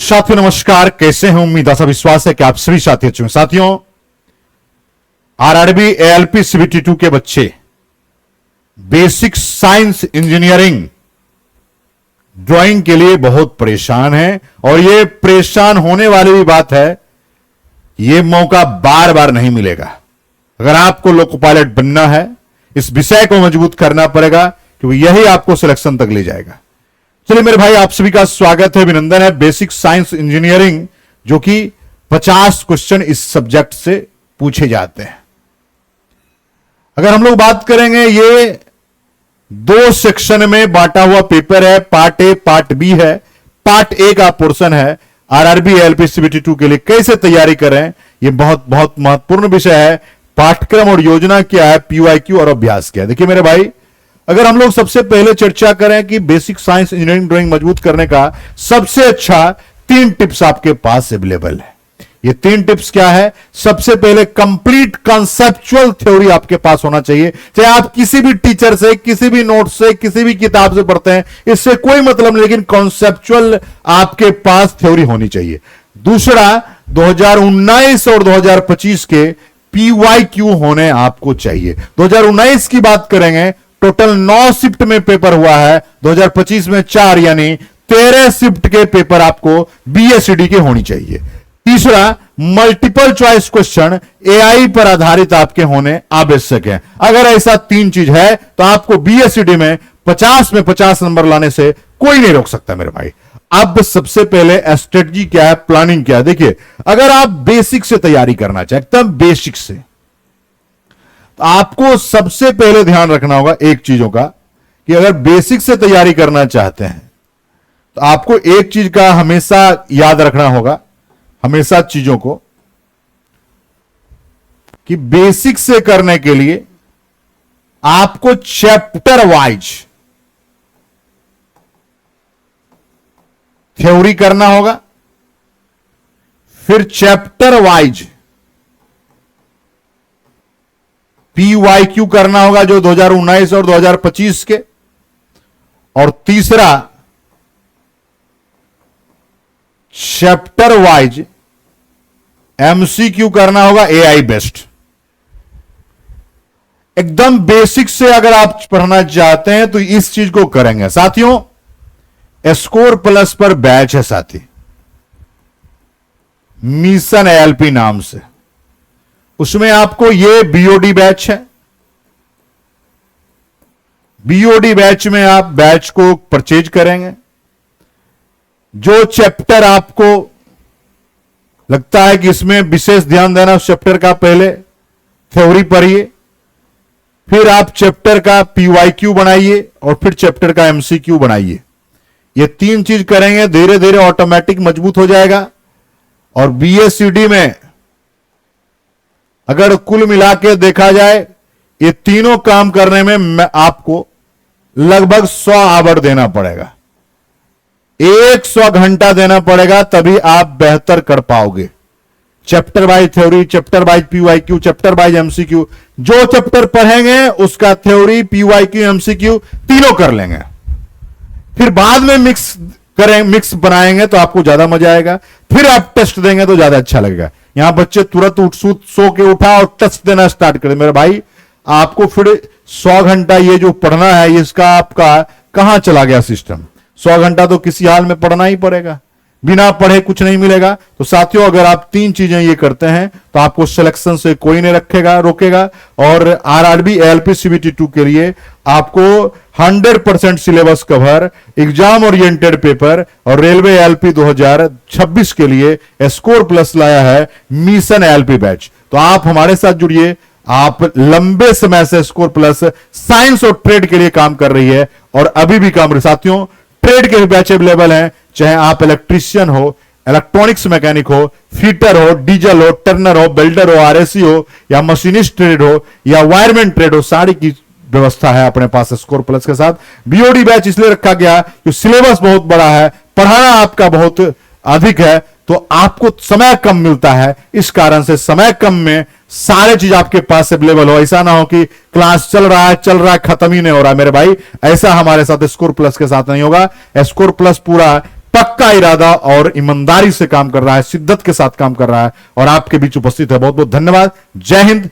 साथियों नमस्कार, कैसे हैं? उम्मीद आशा विश्वास है कि आप सभी साथी अच्छे हैं। साथियों, आरआरबी एएलपी सीबीटी 2 के बच्चे बेसिक साइंस इंजीनियरिंग ड्राइंग के लिए बहुत परेशान हैं और ये परेशान होने वाली भी बात है। ये मौका बार बार नहीं मिलेगा। अगर आपको लोको पायलट बनना है, इस विषय को मजबूत करना पड़ेगा क्योंकि यही आपको सिलेक्शन तक ले जाएगा। चलिए मेरे भाई, आप सभी का स्वागत है, अभिनंदन है। बेसिक साइंस इंजीनियरिंग जो कि 50 क्वेश्चन इस सब्जेक्ट से पूछे जाते हैं। अगर हम लोग बात करेंगे, ये 2 सेक्शन में बांटा हुआ पेपर है। पार्ट ए, पार्ट बी है। पार्ट ए का पोर्शन है आरआरबी एएलपी सीबीटी 2 के लिए कैसे तैयारी करें। यह बहुत बहुत महत्वपूर्ण विषय है। पाठ्यक्रम और योजना क्या है, पीवाईक्यू और अभ्यास क्या है। देखिए मेरे भाई, अगर हम लोग सबसे पहले चर्चा करें कि बेसिक साइंस इंजीनियरिंग ड्राइंग मजबूत करने का सबसे अच्छा 3 टिप्स आपके पास अवेलेबल है। ये 3 टिप्स क्या है? सबसे पहले कंप्लीट कॉन्सेप्चुअल थ्योरी आपके पास होना चाहिए। चाहे आप किसी भी टीचर से, किसी भी नोट से, किसी भी किताब से पढ़ते हैं, इससे कोई मतलब नहीं, लेकिन कॉन्सेप्चुअल आपके पास थ्योरी होनी चाहिए। दूसरा, 2019 और 2025 के पीवाईक्यू होने आपको चाहिए। 2019 की बात करेंगे, टोटल 9 शिफ्ट में पेपर हुआ है। 2025 में 4 यानी 13 शिफ्ट के पेपर आपको बीएससीडी के होनी चाहिए। तीसरा, मल्टीपल चॉइस क्वेश्चन एआई पर आधारित आपके होने आवश्यक है। अगर ऐसा 3 चीज है तो आपको बीएससीडी में 50 में 50 नंबर लाने से कोई नहीं रोक सकता मेरे भाई। अब सबसे पहले स्ट्रेटजी क्या है, प्लानिंग क्या है। देखिए, अगर आप बेसिक से तैयारी करना चाहते, एकदम बेसिक से, तो आपको सबसे पहले ध्यान रखना होगा एक चीजों का कि अगर बेसिक से तैयारी करना चाहते हैं तो आपको एक चीज का हमेशा याद रखना होगा, हमेशा चीजों को, कि बेसिक से करने के लिए आपको चैप्टर वाइज थ्योरी करना होगा, फिर चैप्टर वाइज पीवाईक्यू करना होगा जो 2019 और 2025 के, और तीसरा चैप्टर वाइज एमसीक्यू करना होगा एआई बेस्ड। एकदम बेसिक से अगर आप पढ़ना चाहते हैं तो इस चीज को करेंगे। साथियों, स्कोर प्लस पर बैच है साथी, मिशन एएलपी नाम से। उसमें आपको ये बीओडी बैच है। बीओडी बैच में आप बैच को परचेज करेंगे। जो चैप्टर आपको लगता है कि इसमें विशेष ध्यान देना, उस चैप्टर का पहले थ्योरी पढ़िए, फिर आप चैप्टर का पीवाईक्यू बनाइए और फिर चैप्टर का एमसीक्यू बनाइए। ये 3 चीज करेंगे, धीरे धीरे ऑटोमेटिक मजबूत हो जाएगा। और बीएससीडी में अगर कुल मिला के देखा जाए, ये तीनों काम करने में आपको लगभग 100 आवर देना पड़ेगा, 100 घंटा देना पड़ेगा, तभी आप बेहतर कर पाओगे। Chapter wise theory, chapter wise PYQ, chapter wise MCQ. जो चैप्टर पढ़ेंगे उसका थ्योरी, पीवाईक्यू, एमसीक्यू तीनों कर लेंगे। फिर बाद में मिक्स बनाएंगे तो आपको ज्यादा मजा आएगा। फिर आप टेस्ट देंगे तो ज्यादा अच्छा लगेगा। यहां बच्चे तुरंत सो के उठा और टेस्ट देना स्टार्ट करें। मेरे भाई, आपको फिर 100 घंटा ये जो पढ़ना है, इसका आपका कहां चला गया सिस्टम। 100 घंटा तो किसी हाल में पढ़ना ही पड़ेगा, बिना पढ़े कुछ नहीं मिलेगा। तो साथियों, अगर आप 3 चीजें ये करते हैं तो आपको सिलेक्शन से कोई नहीं रोकेगा। और आरआरबी एएलपी सीबीटी 2 के लिए आपको 100% syllabus cover, exam oriented paper और रेलवे एएलपी 2026 के लिए स्कोर प्लस लाया है मिशन एएलपी बैच। तो आप हमारे साथ जुड़िए। आप लंबे समय से स्कोर प्लस साइंस और ट्रेड के लिए काम कर रही है और अभी भी काम। साथियों, ट्रेड के बैच अवेलेबल हैं, चाहे आप इलेक्ट्रीशियन हो, इलेक्ट्रॉनिक्स मैकेनिक हो, फिटर हो, डीजल हो, टर्नर हो, बेल्डर हो, आरएसी हो, या मशीनिस्ट ट्रेड हो, या वायरमैन ट्रेड हो, सारी की व्यवस्था है अपने पास स्कोर प्लस के साथ। बीओडी बैच इसलिए रखा गया कि सिलेबस बहुत बड़ा है, पढ़ाना आपका बहुत अधिक है, तो आपको समय कम मिलता है। इस कारण से समय कम में सारे चीज आपके पास अवेलेबल हो। ऐसा ना हो कि क्लास चल रहा है खत्म ही नहीं हो रहा। मेरे भाई, ऐसा हमारे साथ स्कोर प्लस के साथ नहीं होगा। स्कोर प्लस पूरा पक्का इरादा और ईमानदारी से काम कर रहा है, शिद्दत के साथ काम कर रहा है और आपके बीच उपस्थित है। बहुत बहुत धन्यवाद। जय हिंद,